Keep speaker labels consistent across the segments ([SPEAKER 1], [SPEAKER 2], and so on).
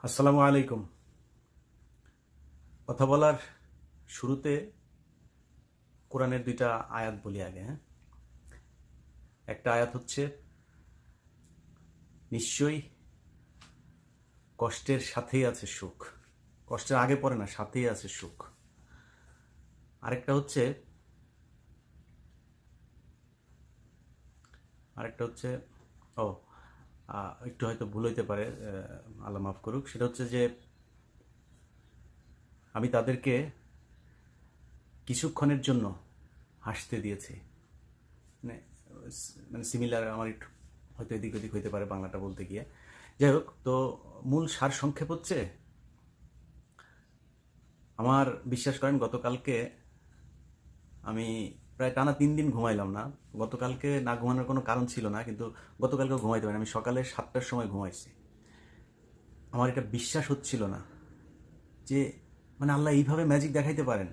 [SPEAKER 1] আসসালামু আলাইকুম। কথা বলার শুরুতে কোরআনের দুইটা আয়াত বলি আগে। একটা আয়াত হচ্ছে, নিশ্চয়ই কষ্টের সাথেই আছে সুখ। কষ্টের আগে পড়ে না, সাথেই আছে সুখ। আরেকটা হচ্ছে আরেকটা হচ্ছে ও একটু হয়তো ভুল হইতে পারে, আল্লাহ মাফ করুক। সেটা হচ্ছে যে আমি তাদেরকে কিছুক্ষণের জন্য হাসতে দিয়েছি। মানে মানে সিমিলার, আমার একটু হয়তো এদিক ওদিক হইতে পারে বাংলাটা বলতে গিয়ে। যাই হোক, তো মূল সার সংক্ষেপ হচ্ছে, আমার বিশ্বাস করেন গতকালকে আমি প্রায় টানা 3 দিন ঘুমাইলাম না। গতকালকে না ঘুমানোর কোনো কারণ ছিল না, কিন্তু গতকালকে ঘুমাইতে পারিনি। আমি সকালে 7টার সময় ঘুমাইছি। আমার এটা বিশ্বাস হচ্ছিল না যে মানে আল্লাহ এইভাবে ম্যাজিক দেখাইতে পারেন।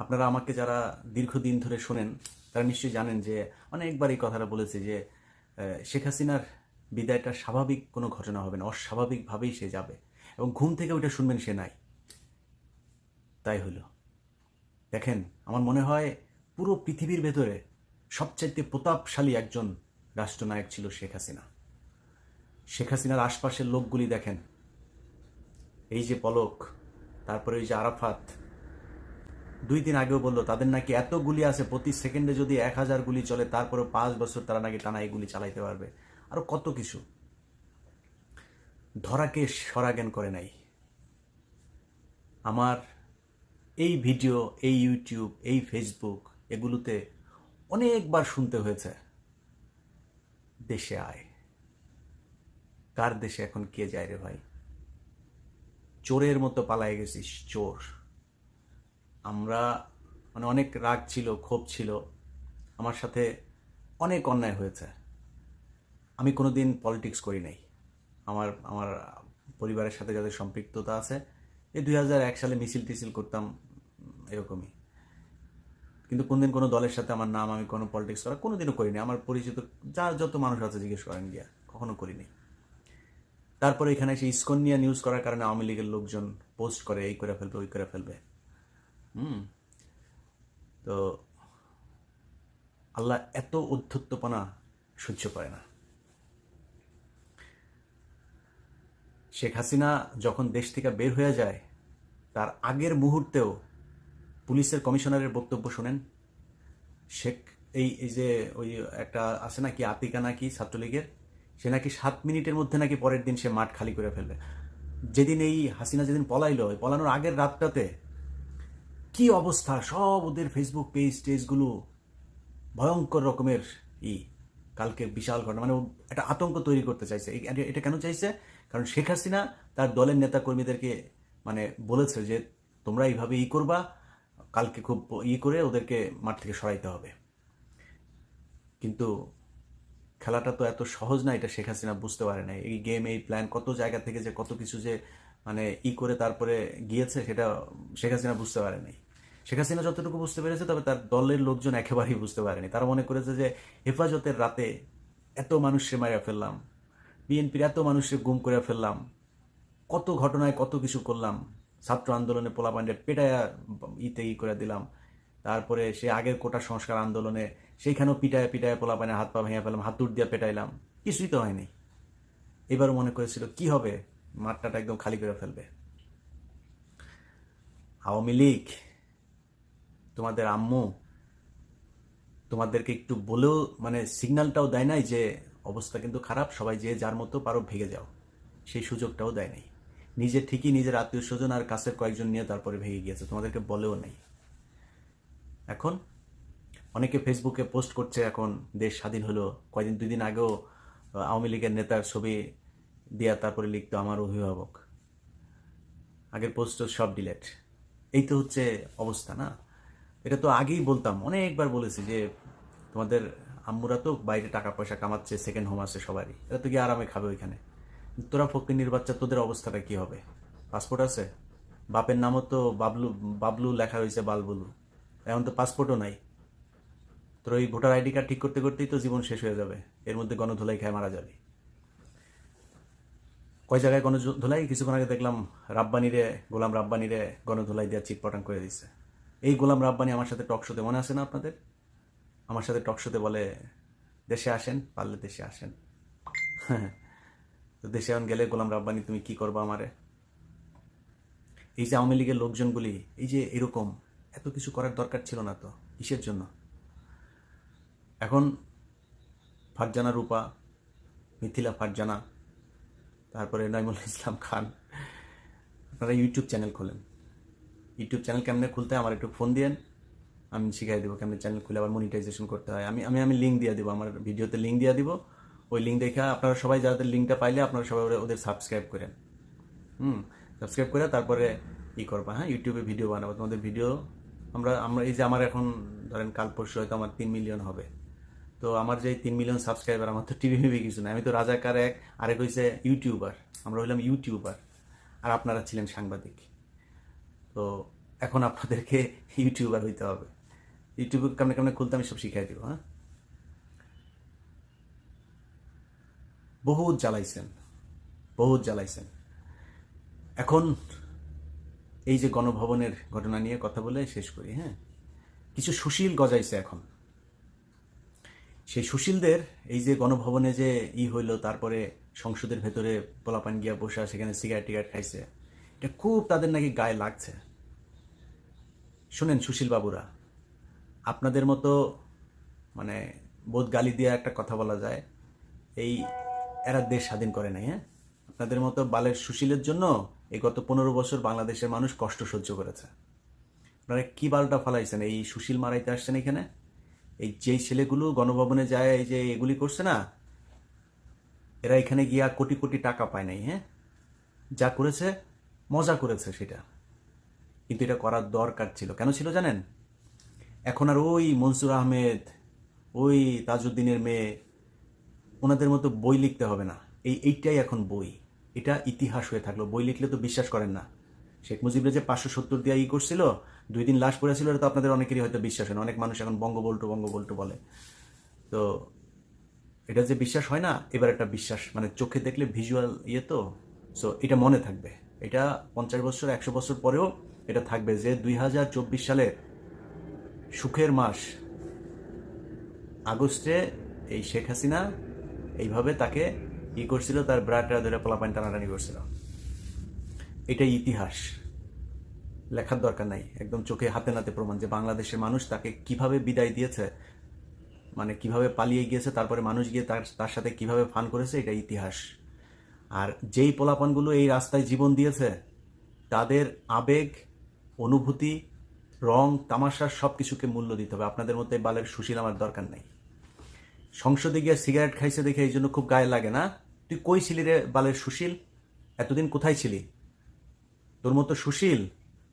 [SPEAKER 1] আপনারা আমাকে যারা দীর্ঘদিন ধরে শোনেন তারা নিশ্চয়ই জানেন যে অনেকবার এই কথাটা বলেছে যে শেখ হাসিনার বিদায়টা স্বাভাবিক কোনো ঘটনা হবে না, অস্বাভাবিকভাবেই সে যাবে, এবং ঘুম থেকে ওইটা শুনবেন সে নাই। তাই হলো। দেখেন, আমার মনে হয় পুরো পৃথিবীর ভেতরে সবচাইতে প্রতাপশালী একজন রাষ্ট্রনায়ক ছিল শেখ হাসিনা। শেখ হাসিনার আশপাশের লোকগুলি দেখেন, এই যে পলক, তারপরে ওই যে আরাফাত, 2 দিন আগেও বললো তাদের নাকি এত গুলি আছে, প্রতি সেকেন্ডে যদি 1000 গুলি চলে, তারপরে 5 বছর তারা নাকি টানা এই গুলি চালাইতে পারবে। আরো কত কিছু। ধরাকে সরাজ্ঞান করে নাই। আমার এই ভিডিও, এই ইউটিউব, এই ফেসবুক, এগুলোতে অনেকবার শুনতে হয়েছে, দেশে আয়। কার দেশে এখন কে যায় রে ভাই? চোরের মতো পালায়ে গেছিস, চোর। আমরা মানে অনেক রাগ ছিল, ক্ষোভ ছিল, আমার সাথে অনেক অন্যায় হয়েছে। আমি কোনোদিন পলিটিক্স করি নাই। আমার আমার পরিবারের সাথে যাদের সম্পৃক্ততা আছে, এই 2001 সালে মিছিল টিছিল করতাম, এরকমই। কিন্তু কোনদিন কোনো দলের সাথে আমার নাম, আমি কোনো পলিটিক্স করা কোনোদিনও করিনি। আমার পরিচিত যা যত মানুষ আছে জিজ্ঞেস করেন গিয়া, কখনো করিনি। তারপরে এখানে এসে ইসকন নিয়ে নিউজ করার কারণে আওয়ামী লীগের লোকজন পোস্ট করে, এই করে ফেলবে, ওই করে ফেলবে। তো আল্লাহ এত অধ্যত্বপনা সহ্য করে না। শেখ হাসিনা যখন দেশ থেকে বের হয়ে যায়, তার আগের মুহূর্তেও পুলিশের কমিশনারের বক্তব্য শোনেন। শেখ এই এই যে ওই একটা আছে নাকি আতিকা নাকি ছাত্রলীগের, সে নাকি 7 মিনিটের মধ্যে নাকি পরের দিন সে মাঠ খালি করে ফেলবে। যেদিন এই হাসিনা যেদিন পলাইলো, পলানোর আগের রাতটাতে কি অবস্থা, সব ওদের ফেসবুক পেজ টেজগুলো ভয়ঙ্কর রকমের ই কালকের বিশাল ঘটনা, মানে একটা আতঙ্ক তৈরি করতে চাইছে। এটা কেন চাইছে? কারণ শেখ হাসিনা তার দলের নেতা কর্মীদেরকে মানে বলেছে যে তোমরা এইভাবে করবা, কালকে খুব করে ওদেরকে মাঠ থেকে সরাইতে হবে। কিন্তু খেলাটা তো এত সহজ না, এটা শেখ হাসিনা বুঝতে পারে না। এই গেম, এই প্ল্যান, কত জায়গা থেকে যে কত কিছু যে মানে করে তারপরে গিয়েছে, সেটা শেখ হাসিনা বুঝতে পারে নাই। শেখ হাসিনা যতটুকু বুঝতে পেরেছে, তবে তার দলের লোকজন একেবারেই বুঝতে পারেনি। তারা মনে করেছে যে হেফাজতের রাতে এত মানুষকে মারা ফেললাম, বিএনপির এত মানুষকে গুম করে ফেললাম, কত ঘটনায় কত কিছু করলাম, ছাত্র আন্দোলনে পোলাপান্ডে পেটায়া করে দিলাম, তারপরে সে আগের কোটা সংস্কার আন্দোলনে সেইখানেও পিটায় পিটায় পোলাপানে হাত পা ভেঙে ফেলাম, হাত দিয়ে পেটাইলাম, কিছুই তো হয়নি। এবারও মনে করেছিল কি হবে, মাঠটা একদম খালি করে ফেলবে। আওয়ামী লীগ, তোমাদের আম্মু তোমাদেরকে একটু বলেও মানে সিগন্যালটাও দেয় নাই যে অবস্থা কিন্তু খারাপ, সবাই যে যার মতো পারো ভেগে যাও, সেই সুযোগটাও দেয় নাই। নিজে ঠিকই নিজের আত্মীয় স্বজন আর কাছের কয়েকজন নিয়ে তারপরে ভেঙে গিয়েছে, তোমাদেরকে বলেও নাই। এখন অনেকে ফেসবুকে পোস্ট করছে, এখন দেশ স্বাধীন হলো, কয়দিন 2 দিন আগেও আওয়ামী লীগের নেতার ছবি দিয়া তারপরে লিখতো আমার অভিভাবক। আগের পোস্ট সব ডিলেট। এই তো হচ্ছে অবস্থা না? এটা তো আগেই বলতাম, অনেকবার বলেছি যে তোমাদের আম্মুরা তো বাইরে টাকা পয়সা কামাচ্ছে, সেকেন্ড হোম আছে সবারই, এরা তো গিয়ে আরামে খাবে ওইখানে। তোরা ফকিন্নির বাচ্চা, তোদের অবস্থাটা কি হবে? পাসপোর্ট আছে, বাপের নামও তো বাবলু, বাবলু লেখা হয়েছে বালবুলু, এখন তো পাসপোর্টও নাই। তোর ওই ভোটার আইডি কার্ড ঠিক করতে করতেই তো জীবন শেষ হয়ে যাবে, এর মধ্যে গণধোলাই খায় মারা যাবে। কয় জায়গায় গণধোলাই কিছুক্ষণ আগে দেখলাম গোলাম রাব্বানিরে গণধোলাই দিয়ে চিটপটাং করে দিচ্ছে। এই গোলাম রাব্বানি আমার সাথে টক শোতে মনে আছে না আপনাদের? আমার সাথে টক শোতে বলে দেশে আসেন, পারলে দেশে আসেন। তো দেশে এখন গেলে গোলাম রাব্বানি তুমি কি করবা আমারে? এই যে আওয়ামী লীগের লোকজনগুলি এই যে এরকম এত কিছু করার দরকার ছিল না তো, কিসের জন্য? এখন ফারজানা রূপা, মিথিলা ফারজানা, তারপরে নাইমুল ইসলাম খান, আপনারা ইউটিউব চ্যানেল খোলেন। ইউটিউব চ্যানেল কেমনে খুলতে হয় আমার একটু ফোন দিয়েন, আমি শিখাই দেবো কেমনে চ্যানেল খুলে আবার মনিটাইজেশন করতে হয়। আমি লিঙ্ক দিয়ে দিব, আমার ভিডিওতে লিঙ্ক দিয়ে দিব। ওই লিঙ্ক দেখে আপনারা সবাই যাদের লিঙ্কটা পাইলে আপনারা সবাই ওদের সাবস্ক্রাইব করেন। সাবস্ক্রাইব করে তারপরে করবা, হ্যাঁ, ইউটিউবে ভিডিও বানাবো তোমাদের ভিডিও। আমরা এই যে আমার এখন ধরেন কাল পরশু হয়তো আমার 3 মিলিয়ন হবে। তো আমার যে 3 মিলিয়ন সাবস্ক্রাইবার, আমার তো টিভি মিভি কিছু না, আমি তো রাজাকার আরেক হয়েছে ইউটিউবার। আমরা হইলাম ইউটিউবার আর আপনারা ছিলেন সাংবাদিক। তো এখন আপনাদেরকে ইউটিউবার হইতে হবে। ইউটিউবে কেমনে কেমনে খুলতে আমি সব শিখাই দিব। হ্যাঁ, বহুত জ্বালাইছেন। এখন এই যে গণভবনের ঘটনা নিয়ে কথা বলে শেষ করি। হ্যাঁ, কিছু সুশীল গজাইছে এখন। সেই সুশীলদের এই যে গণভবনে যে হইলো, তারপরে সংসদের ভেতরে পোলাপান গিয়া বসা, সেখানে সিগারেট টিগারেট খাইছে, এটা খুব তাদের নাকি গায়ে লাগছে। শুনেন সুশীল বাবুরা, আপনাদের মতো মানে বোধ গালি দিয়ে একটা কথা বলা যায়, এরা দেশ স্বাধীন করে নাই। হ্যাঁ, আপনাদের মতো বালের সুশীলের জন্য এই গত 15 বছর বাংলাদেশের মানুষ কষ্ট সহ্য করেছে। আপনারা কি বালটা ফালাইছেন? এই সুশীল মারাইতে আসছেন এখানে। এই যেই ছেলেগুলো গণভবনে যায় এই যে এগুলি করছে না, এরা এখানে গিয়া কোটি কোটি টাকা পায় নাই। হ্যাঁ, যা করেছে মজা করেছে সেটা, কিন্তু এটা করার দরকার ছিল। কেন ছিল জানেন? এখন আর ওই মনসুর আহমেদ, ওই তাজউদ্দিনের মেয়ে, ওনাদের মতো বই লিখতে হবে না। এইটাই এখন বই, এটা ইতিহাস হয়ে থাকলো। বই লিখলে তো বিশ্বাস করেন না। শেখ মুজিবরা যে 570 দিয়ে করছিল, 2 দিন লাশ পড়েছিল, এটা তো আপনাদের অনেকেরই হয়তো বিশ্বাস হয় না। অনেক মানুষ এখন বঙ্গবল্টু বলে। তো এটা যে বিশ্বাস হয় না, এবার একটা বিশ্বাস, মানে চোখে দেখলে ভিজুয়াল তো। সো এটা মনে থাকবে। এটা 50 বছর 100 বছর পরেও এটা থাকবে যে 2024 সালে সুখের মাস আগস্টে এই শেখ হাসিনা এইভাবে তাকে করছিল, তার ব্রাটা ধরে পোলাপাইন টানাটানি করছিল। এটাই ইতিহাস, লেখার দরকার নাই। একদম চোখে হাতে নাতে প্রমাণ যে বাংলাদেশের মানুষ তাকে কিভাবে বিদায় দিয়েছে, মানে কিভাবে পালিয়ে গিয়েছে, তারপরে মানুষ গিয়ে তার সাথে কিভাবে ফান করেছে, এটা ইতিহাস। আর যেই পোলাপানগুলো এই রাস্তায় জীবন দিয়েছে, তাদের আবেগ, অনুভূতি, রং, তামাশা সব কিছুকে মূল্য দিতে হবে। আপনাদের মধ্যে বালের সুশীল আমার দরকার নাই। সংসদে গিয়ে সিগারেট খাইছে দেখে এই জন্য খুব গায়ে লাগে না? তুই কই ছিলি রে বালের সুশীল? এতদিন কোথায় ছিলি? তোর মতো সুশীল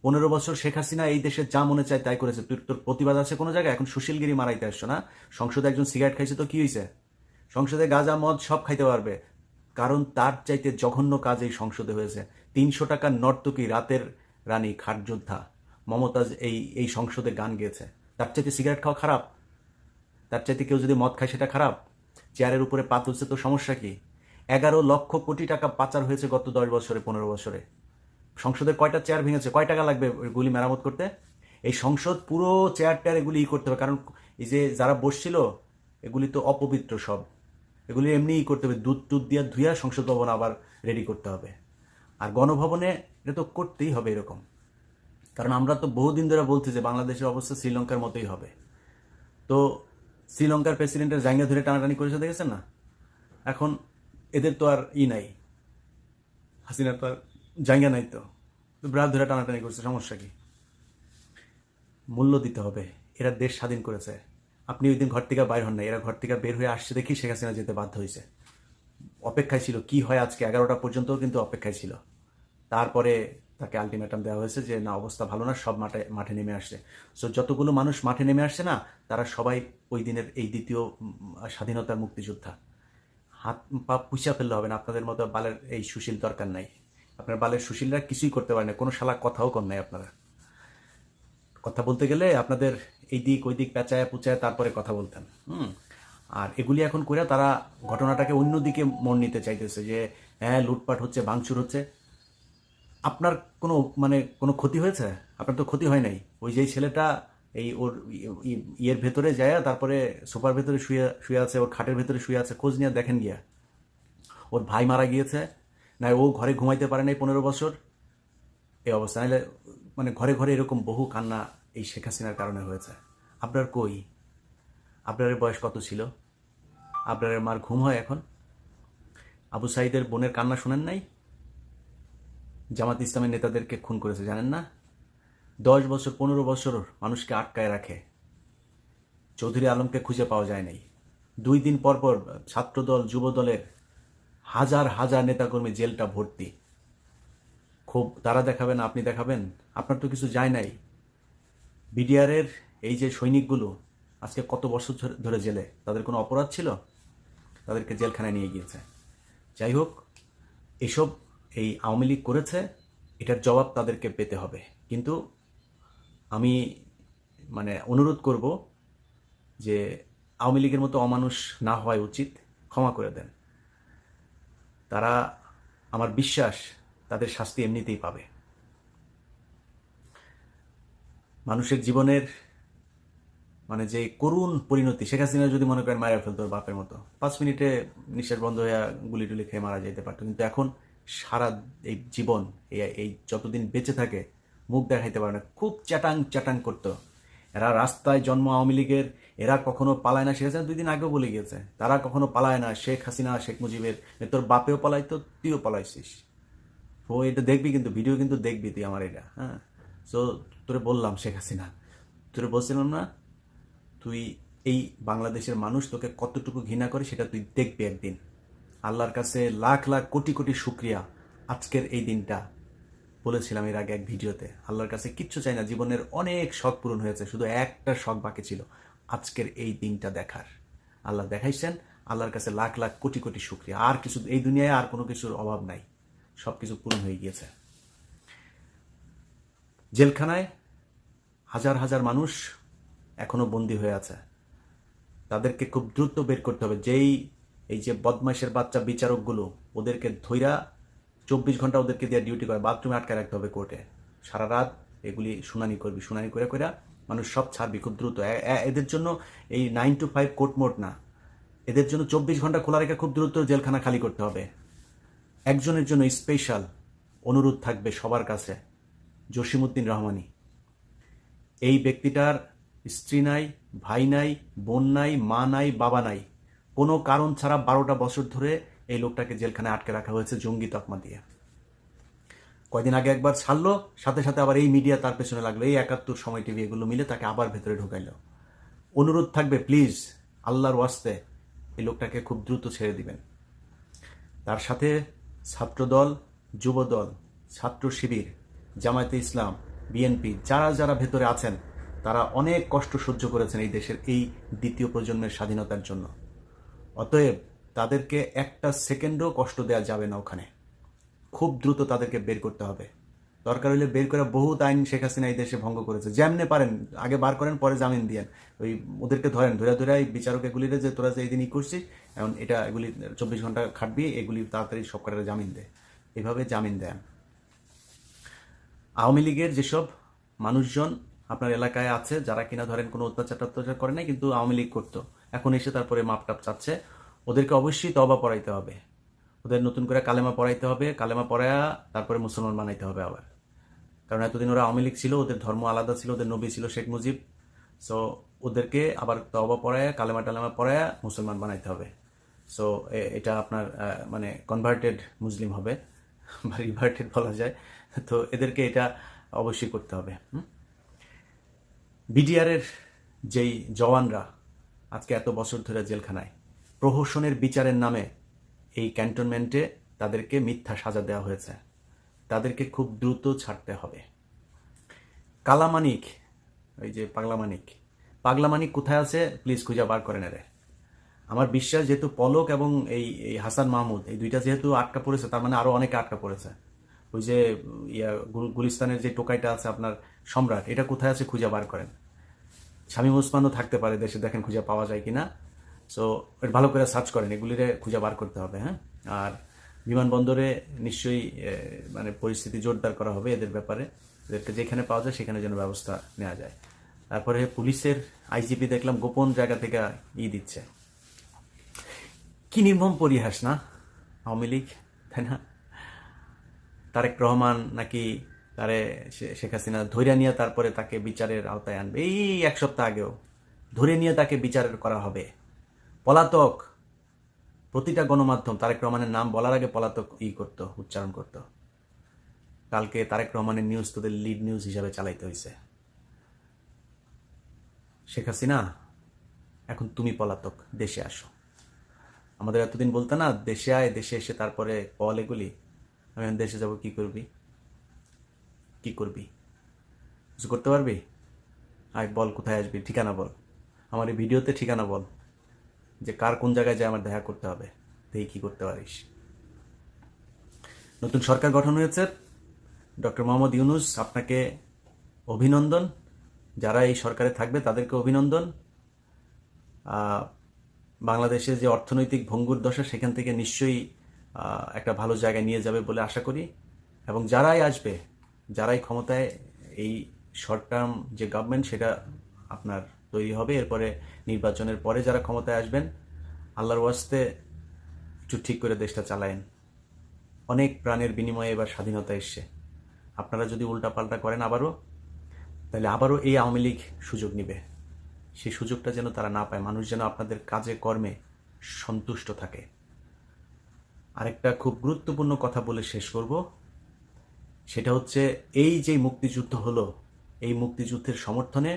[SPEAKER 1] 15 বছর শেখ হাসিনা এই দেশে যা মনে চায় তাই করেছে। তোর প্রতিবাদ আছে কোনো জায়গায়? এখন সুশীলগিরি মারাইতে আসছো না? সংসদে একজন সিগারেট খাইছে তো কি হয়েছে? সংসদে গাঁজা মদ সব খাইতে পারবে, কারণ তার চাইতে জঘন্য কাজ এই সংসদে হয়েছে। 300 টাকার নর্তকী, রাতের রানী, খাটযোদ্ধা মমতাজ এই সংসদে গান গেয়েছে। তার চাইতে সিগারেট খাওয়া খারাপ? তার চাইতে কেউ যদি মদ খায় সেটা খারাপ? চেয়ারের উপরে পা তুলছে তো সমস্যা কি? 11 লক্ষ কোটি টাকা পাচার হয়েছে গত 10 বছরে, 15 বছরে। সংসদের কয়টা চেয়ার ভেঙেছে? কয় টাকা লাগবে এগুলি মেরামত করতে? এই সংসদ পুরো চেয়ার টেয়ার এগুলি করতে হবে, কারণ এই যে যারা বসছিল এগুলি তো অপবিত্র সব। এগুলি এমনিই করতে হবে, দুধ দিয়ে ধুইয়া সংসদ ভবন আবার রেডি করতে হবে। আর গণভবনে এটা তো করতেই হবে এরকম, কারণ আমরা তো বহুদিন ধরে বলছি যে বাংলাদেশের অবস্থা শ্রীলঙ্কার মতোই হবে। তো শ্রীলঙ্কার প্রেসিডেন্টের জায়গা ধরে টানাটানি করেছে দেখেছেন না? এখন এদের তো আর নাই, হাসিনার তো আর জায়গা নাই, তো ব্রাত ধরে টানাটানি করছে, সমস্যা কি? মূল্য দিতে হবে। এরা দেশ স্বাধীন করেছে। আপনি ওই দিন ঘর থেকে বাইর হন না, এরা ঘর থেকে বের হয়ে আসছে দেখি শেখ হাসিনা যেতে বাধ্য হয়েছে। অপেক্ষায় ছিল কি হয় আজকে 11টা পর্যন্তও কিন্তু অপেক্ষায় ছিল। তারপরে তাকে আলটিমেটাম দেওয়া হয়েছে যে না, অবস্থা ভালো না, সব মাঠে নেমে আসছে। সো যতগুলো মানুষ মাঠে নেমে আসছে না, তারা সবাই ওই দিনের এই দ্বিতীয় স্বাধীনতার মুক্তিযোদ্ধা। হাত পা পুষা ফেললে হবে না। আপনাদের মতো বালের এই সুশীল দরকার নাই। আপনার বালের সুশীলরা কিছুই করতে পারে না, কোনো শালা কথাও কর নাই। আপনারা কথা বলতে গেলে আপনাদের এই দিক ওই দিক পেঁচায় পুচায় তারপরে কথা বলতেন। আর এগুলি এখন করে তারা ঘটনাটাকে অন্যদিকে মন নিতে চাইতেছে যে হ্যাঁ লুটপাট হচ্ছে, ভাঙচুর হচ্ছে, আপনার কোনো কোনো ক্ষতি হয়েছে? আপনার তো ক্ষতি হয় নাই। ওই যেই ছেলেটা এই ওর ইয়ের ভেতরে যায়, তারপরে সোফার ভেতরে শুয়ে শুয়ে আছে, ওর খাটের ভেতরে শুয়ে আছে, খোঁজ নিয়ে দেখেন গিয়া ওর ভাই মারা গিয়েছে, না ও ঘরে ঘুমাইতে পারে নাই 15 বছর, এই অবস্থা। নাহলে ঘরে ঘরে এরকম বহু কান্না এই শেখ হাসিনার কারণে হয়েছে। আপনার কই? আপনার বয়স কত ছিল? আপনার মার ঘুম হয় এখন? আবু সাইদের বোনের কান্না শোনেন নাই? জামাত ইসলামের নেতাদেরকে খুন করেছে জানেন না? 10 বছর 15 বছর মানুষকে আটকায় রাখে, চৌধুরী আলমকে খুঁজে পাওয়া যায় নাই। 2 দিন পর পর ছাত্রদল যুব দলের হাজার হাজার নেতাকর্মী জেলটা ভর্তি। খুব তারা দেখাবেন, আপনি দেখাবেন? আপনার তো কিছু যায় নাই। বিডিআরের এই যে সৈনিকগুলো আজকে কত বছর ধরে জেলে, তাদের কোনো অপরাধ ছিল? তাদেরকে জেলখানায় নিয়ে গিয়েছে। যাই হোক, এসব এই আওয়ামী লীগ করেছে, এটার জবাব তাদেরকে পেতে হবে। কিন্তু আমি অনুরোধ করব যে আওয়ামী লীগের মতো অমানুষ না হওয়াই উচিত, ক্ষমা করে দেন। তারা, আমার বিশ্বাস, তাদের শাস্তি এমনিতেই পাবে। মানুষের জীবনের যে করুণ পরিণতি, শেখ হাসিনা যদি মনে করেন মারা ফেলতো ওর বাপের মতো, 5 মিনিটে নিঃশ্বাস বন্ধ হয়ে গুলি টুলি খেয়ে মারা যেতে পারতো, কিন্তু এখন সারা এই জীবন, এই যতদিন বেঁচে থাকে মুখ দেখাইতে পারে না, খুব চ্যাটাং চ্যাটাং করতো। এরা রাস্তায় জন্ম আওয়ামী লীগের, এরা কখনো পালায় না। শেখ হাসিনা 2 দিন আগেও বলে গিয়েছে, তারা কখনো পালায় না। শেখ হাসিনা, শেখ মুজিবের, তোর বাপেও পালাইতো, তুইও পালাইছিস। ও এটা দেখবি, কিন্তু ভিডিও কিন্তু দেখবি তুই আমার এটা। হ্যাঁ, সো তোরে বললাম শেখ হাসিনা, তোরে বলছিলাম না, তুই এই বাংলাদেশের মানুষ তোকে কতটুকু ঘৃণা করে সেটা তুই দেখবি একদিন। আল্লাহর কাছে লাখ লাখ কোটি কোটি শুক্রিয়া, আজকের এই দিনটা। বলেছিলাম এর আগে এক ভিডিওতে, আল্লাহর কাছে কিচ্ছু চাই না, জীবনের অনেক শখ পূরণ হয়েছে, শুধু একটা শখ বাকি ছিল, আজকের এই দিনটা দেখার। আল্লাহ দেখাইছেন, আল্লাহর কাছে লাখ লাখ কোটি কোটি শুক্রিয়া। আর কিছু এই দুনিয়ায় আর কোনো কিছুর অভাব নাই, সব কিছু পূরণ হয়ে গিয়েছে। জেলখানায় হাজার হাজার মানুষ এখনো বন্দী হয়ে আছে, তাদেরকে খুব দ্রুত বের করতে হবে। এই যে বদমাইশের বাচ্চা বিচারকগুলো, ওদেরকে ধইরা 24 ঘন্টা ওদেরকে দিয়ে ডিউটি করে, বাথরুমে আটকে রাখতে হবে কোর্টে, সারা রাত এগুলি শুনানি করবি, শুনানি করে করে মানুষ সব ছাড়বি খুব দ্রুত। এদের জন্য এই 9 to 5 কোর্ট মোট না, এদের জন্য 24 ঘন্টা খোলা রেখে খুব দ্রুত জেলখানা খালি করতে হবে। একজনের জন্য স্পেশাল অনুরোধ থাকবে সবার কাছে, জসিমউদ্দিন রহমানী। এই ব্যক্তিটার স্ত্রী নাই, ভাই নাই, বোন নাই, মা নাই, বাবা নাই, কোনো কারণ ছাড়া 12টা বছর ধরে এই লোকটাকে জেলখানায় আটকে রাখা হয়েছে জঙ্গি তকমা দিয়ে। কয়দিন আগে একবার ছাড়লো, সাথে সাথে আবার এই মিডিয়া তার পেছনে লাগলো, এই 71 সময় টিভি এগুলো মিলে তাকে আবার ভেতরে ঢুকাইলো। অনুরোধ থাকবে প্লিজ, আল্লাহর ওয়াস্তে এই লোকটাকে খুব দ্রুত ছেড়ে দিবেন। তার সাথে ছাত্রদল, যুবদল, ছাত্র শিবির, জামায়াতে ইসলাম, বিএনপি, যারা যারা ভেতরে আছেন, তারা অনেক কষ্ট সহ্য করেছেন এই দেশের এই দ্বিতীয় প্রজন্মের স্বাধীনতার জন্য। অতএব তাদেরকে একটা সেকেন্ডও কষ্ট দেওয়া যাবে না ওখানে, খুব দ্রুত তাদেরকে বের করতে হবে। দরকার হলে বের করে, বহুত আইন শেখ হাসিনা এই দেশে ভঙ্গ করেছে, যেমনে পারেন আগে বার করেন, পরে জামিন দিয়েন। ওই ওদেরকে ধরেন, ধরে ধরে এই বিচারক এগুলিরে যে তোরা যে এই দিনই করছিস, এখন এটা এগুলি 24 ঘন্টা খাটবি, এগুলি তাড়াতাড়ি সব কটারে জামিন দেয়, এভাবে জামিন দেন। আওয়ামী লীগের যেসব মানুষজন আপনার এলাকায় আছে, যারা কিনা ধরেন কোনো অত্যাচার করে নাই, কিন্তু আওয়ামী লীগ করতো, এখন এসে তারপরে মাপটাপ চাচ্ছে, ওদেরকে অবশ্যই তওবা পড়াইতে হবে, ওদের নতুন করে কালেমা পড়াইতে হবে, কালেমা পড়ায়া তারপরে মুসলমান বানাইতে হবে আবার। কারণ এতদিন ওরা আওয়ামী লীগ ছিল, ওদের ধর্ম আলাদা ছিল, ওদের নবী ছিল শেখ মুজিব। সো ওদেরকে আবার তওবা পড়ায়া, কালেমা টালেমা পড়ায়া মুসলমান বানাইতে হবে। সো এটা আপনার কনভার্টেড মুসলিম হবে, বা রিভার্টেড বলা যায়। তো এদেরকে এটা অবশ্যই করতে হবে। বিডিআরের যেই জওয়ানরা আজকে এত বছর ধরে জেলখানায়, প্রহসনের বিচারের নামে এই ক্যান্টনমেন্টে তাদেরকে মিথ্যা সাজা দেওয়া হয়েছে, তাদেরকে খুব দ্রুত ছাড়তে হবে। কালামানিক, ওই যে পাগলামানিক কোথায় আছে প্লিজ খুঁজে বার করেন এরে। আমার বিশ্বাস, যেহেতু পলক এবং এই হাসান মাহমুদ, এই দুইটা যেহেতু আটকা পড়েছে, তার মানে আরো অনেকে আটকা পড়েছে। ওই যে গুলিস্তানের যে টোকাইটা আছে আপনার সম্রাট, এটা কোথায় আছে খুঁজে বার করেন। শামীম ওসমানও থাকতে পারে দেশে, দেখেন খুঁজে পাওয়া যায় কিনা। সো ভালো করে সার্চ করেন, এগুলিরে খুঁজে বার করতে হবে। হ্যাঁ, আর বিমানবন্দরে নিশ্চয়ই মানে পরিস্থিতি জোরদার করা হবে এদের ব্যাপারে, এদেরকে যেখানে পাওয়া যায় সেখানে যেন ব্যবস্থা নেওয়া যায়। তারপরে পুলিশের আইজিপি দেখলাম গোপন জায়গা থেকে দিচ্ছে। কি নির্মম পরিহাস না আওয়ামী লীগ, তাই না? তারেক রহমান নাকি তারে শেখ হাসিনা ধরে নিয়ে তারপরে তাকে বিচারের আওতায় আনবে, এই 1 সপ্তাহ আগেও ধরে নিয়ে তাকে বিচার করা হবে। পলাতক, প্রতিটা গণমাধ্যম তারেক রহমানের নাম বলার আগে পলাতক করতো, উচ্চারণ করতো। কালকে তারেক রহমানের নিউজ তোদের লিড নিউজ হিসাবে চালাইতে হয়েছে। শেখ হাসিনা, এখন তুমি পলাতক, দেশে আসো। আমাদের এতদিন বলতে না, দেশে আয়, দেশে এসে তারপরে বল এগুলি। আমি এখন দেশে যাব, কি করবি? কি করবি? কিছু করতে পারবি? আয় বল, কোথায় আসবি, ঠিকানা বল। আমার এই ভিডিওতে ঠিকানা বল, যে কার কোন জায়গায় যায় আমার দেখা করতে হবে, দেখি কি করতে পারিস। নতুন সরকার গঠন হয়েছে, ডক্টর মোহাম্মদ ইউনূস, আপনাকে অভিনন্দন। যারা এই সরকারে থাকবে তাদেরকে অভিনন্দন। বাংলাদেশে যে অর্থনৈতিক ভঙ্গুর দশা, সেখান থেকে নিশ্চয়ই একটা ভালো জায়গায় নিয়ে যাবে বলে আশা করি। এবং যারাই আসবে, যারাই ক্ষমতায়, এই শর্ট টার্ম যে গভর্নমেন্ট সেটা আপনার তৈরি হবে, এরপরে নির্বাচনের পরে যারা ক্ষমতায় আসবেন, আল্লাহর ওয়াস্তে একটু ঠিক করে দেশটা চালায়েন। অনেক প্রাণের বিনিময়ে এবার স্বাধীনতা এসছে। আপনারা যদি উল্টাপাল্টা করেন আবারও, তাহলে আবারও এই আওয়ামী লীগ সুযোগ নেবে। সেই সুযোগটা যেন তারা না পায়, মানুষ যেন আপনাদের কাজে কর্মে সন্তুষ্ট থাকে। আরেকটা খুব গুরুত্বপূর্ণ কথা বলে শেষ করব, সেটা হচ্ছে এই যে মুক্তিযুদ্ধ হলো, এই মুক্তিযুদ্ধের সমর্থনে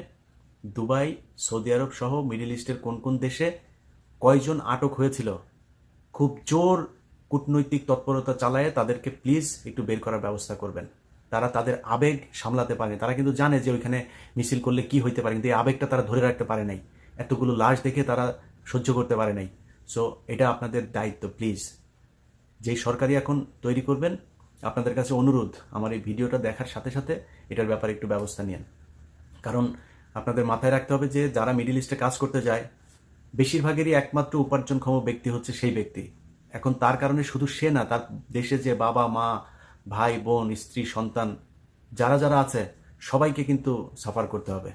[SPEAKER 1] দুবাই, সৌদি আরব সহ মিডল ইস্টের কোন কোন দেশে কয়জন আটক হয়েছিল, খুব জোর কূটনৈতিক তৎপরতা চালায় তাদেরকে প্লিজ একটু বের করার ব্যবস্থা করবেন। তারা তাদের আবেগ সামলাতে পারেনি, তারা কিন্তু জানে যে ওইখানে মিছিল করলে কি হইতে পারে, কিন্তু এই আবেগটা তারা ধরে রাখতে পারে নাই, এতগুলো লাশ দেখে তারা সহ্য করতে পারে নাই। সো এটা আপনাদের দায়িত্ব, প্লিজ। যেই সরকারি এখন তৈরি করবেন, আপনাদের কাছে অনুরোধ, আমার এই ভিডিওটা দেখার সাথে সাথে এটার ব্যাপারে একটু ব্যবস্থা নিন। কারণ আপনাদের মাথায় রাখতে হবে যে যারা মিডল ইস্টে কাজ করতে যায়, বেশিরভাগেরই একমাত্র উপার্জনক্ষম ব্যক্তি হচ্ছে সেই ব্যক্তি। এখন তার কারণে শুধু সে না, তার দেশে যে বাবা মা, ভাই বোন, স্ত্রী, সন্তান যারা যারা আছে, সবাইকে কিন্তু সাফার করতে হবে।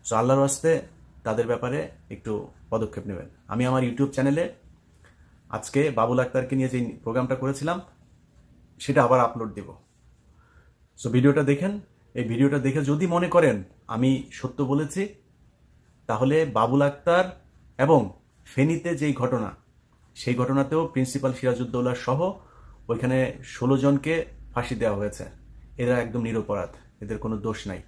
[SPEAKER 1] সো আল্লাহর ওয়াস্তে তাদের ব্যাপারে একটু পদক্ষেপ নেবেন। আমি আমার ইউটিউব চ্যানেলে আজকে বাবুল আক্তারকে নিয়ে যে প্রোগ্রামটা করেছিলাম সেটা আবার আপলোড দেব। সো ভিডিওটা দেখেন। এই ভিডিওটা দেখে যদি মনে করেন আমি সত্য বলেছি, তাহলে বাবুল আক্তার এবং ফেনীতে যেই ঘটনা, সেই ঘটনাতেও প্রিন্সিপাল সিরাজউদ্দৌলা সহ ওইখানে 16 জনকে ফাঁসি দেওয়া হয়েছে। এরা একদম নিরপরাধ, এদের কোনো দোষ নাই।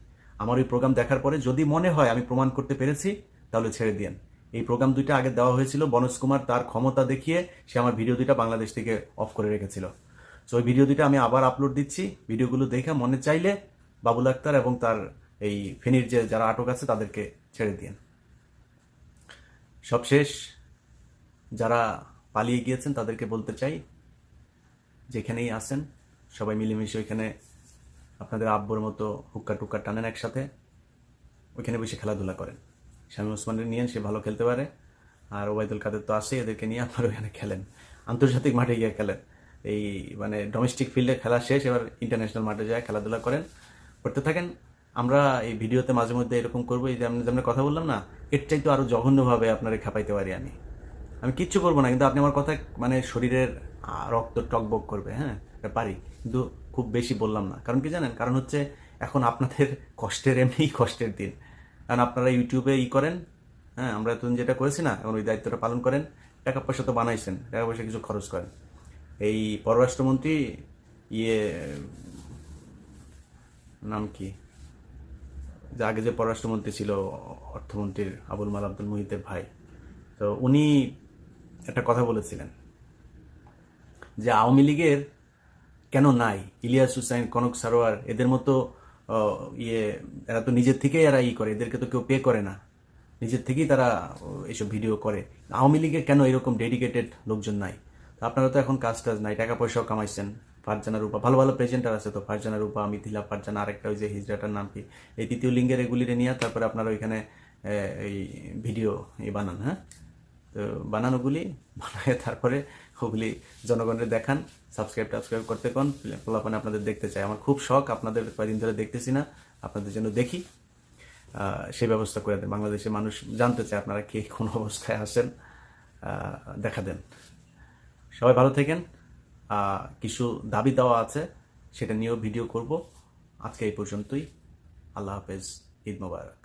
[SPEAKER 1] আমার ওই প্রোগ্রাম দেখার পরে যদি মনে হয় আমি প্রমাণ করতে পেরেছি, তাহলে ছেড়ে দিন। এই প্রোগ্রাম দুইটা আগে দেওয়া হয়েছিল, বনজ কুমার তার ক্ষমতা দেখিয়ে সে আমার ভিডিও দুইটা বাংলাদেশ থেকে অফ করে রেখেছিল। সো ওই ভিডিও দুইটা আমি আবার আপলোড দিচ্ছি। ভিডিওগুলো দেখে মনে চাইলে বাবুল আক্তার এবং তার এই ফেনীর যে যারা আটক আছে তাদেরকে ছেড়ে দিন। সবশেষ যারা পালিয়ে গিয়েছেন তাদেরকে বলতে চাই, যেখানেই আসেন সবাই মিলেমিশে ওইখানে আপনাদের আব্বুর মতো হুক্কা টুক্কা টানেন একসাথে, ওইখানে বসে খেলাধুলা করেন। শামীম ওসমানের নিয়েন, সে ভালো খেলতে পারে। আর ওবায়দুল কাদের তো আসে, এদেরকে নিয়ে আপনারা ওইখানে খেলেন, আন্তর্জাতিক মাঠে গিয়ে খেলেন। এই মানে ডোমেস্টিক ফিল্ডে খেলা শেষ, এবার ইন্টারন্যাশনাল মাঠে যায় খেলাধুলা করেন, করতে থাকেন। আমরা এই ভিডিওতে মাঝে মধ্যে এরকম করবো, এই যে যেমন কথা বললাম না, এর চাইতে আরও জঘন্যভাবে আপনারা খেপাইতে পারি। আমি কিচ্ছু করবো না, কিন্তু আপনি আমার কথা মানে শরীরের রক্ত টকবক করবে, হ্যাঁ পারি, কিন্তু খুব বেশি বললাম না। কারণ কি জানেন, কারণ হচ্ছে এখন আপনাদের কষ্টের এমনিই কষ্টের দিন। কারণ আপনারা ইউটিউবে করেন, হ্যাঁ আমরা এতদিন যেটা করেছি না, এখন ওই দায়িত্বটা পালন করেন। টাকা পয়সা তো বানাইছেন, টাকা পয়সা কিছু খরচ করেন। এই পররাষ্ট্রমন্ত্রী নাম কি, যে আগে যে পররাষ্ট্রমন্ত্রী ছিল, অর্থমন্ত্রীর আবুল মাল আব্দুল মুহিতের ভাই, তো উনি একটা কথা বলেছিলেন যে আওয়ামী লীগের কেন নাই ইলিয়াস হুসাইন, কনক সারোয়ার, এদের মতো এরা তো নিজের থেকেই এরা করে, এদেরকে তো কেউ পে করে না, নিজের থেকেই তারা এইসব ভিডিও করে। আওয়ামী লীগে কেন এরকম ডেডিকেটেড লোকজন নাই? তো আপনারা তো এখন কাজ টাজ নাই, টাকা পয়সাও কামাইছেন। ফারজানা রূপা, ভালো ভালো প্রেজেন্টার আছে তো, ফারজানা রূপা, মিথিলা ফারজানা, আরেকটা ওই যে হিজড়াটার নাম কি, এই তৃতীয় লিঙ্গের এগুলিরে নিয়ে তারপরে আপনারা ওইখানে এই ভিডিও বানান। হ্যাঁ, তো বানানোগুলি বানায় তারপরে ওগুলি জনগণের দেখান, সাবস্ক্রাইব করতে কোন পোলাপানে আপনাদের দেখতে চাই। আমার খুব শখ, আপনাদের কয়েকদিন ধরে দেখতেছি না, আপনাদের জন্য দেখি, সেই ব্যবস্থা করে দেন। বাংলাদেশের মানুষ জানতে চায় আপনারা কে কোন অবস্থায় আছেন, দেখা দেন। সবাই ভালো থাকেন। কিছু দাবি দেওয়া আছে, সেটা নিয়েও ভিডিও করব। আজকে এই পর্যন্তই। আল্লাহ হাফেজ, ঈদ মোবারক।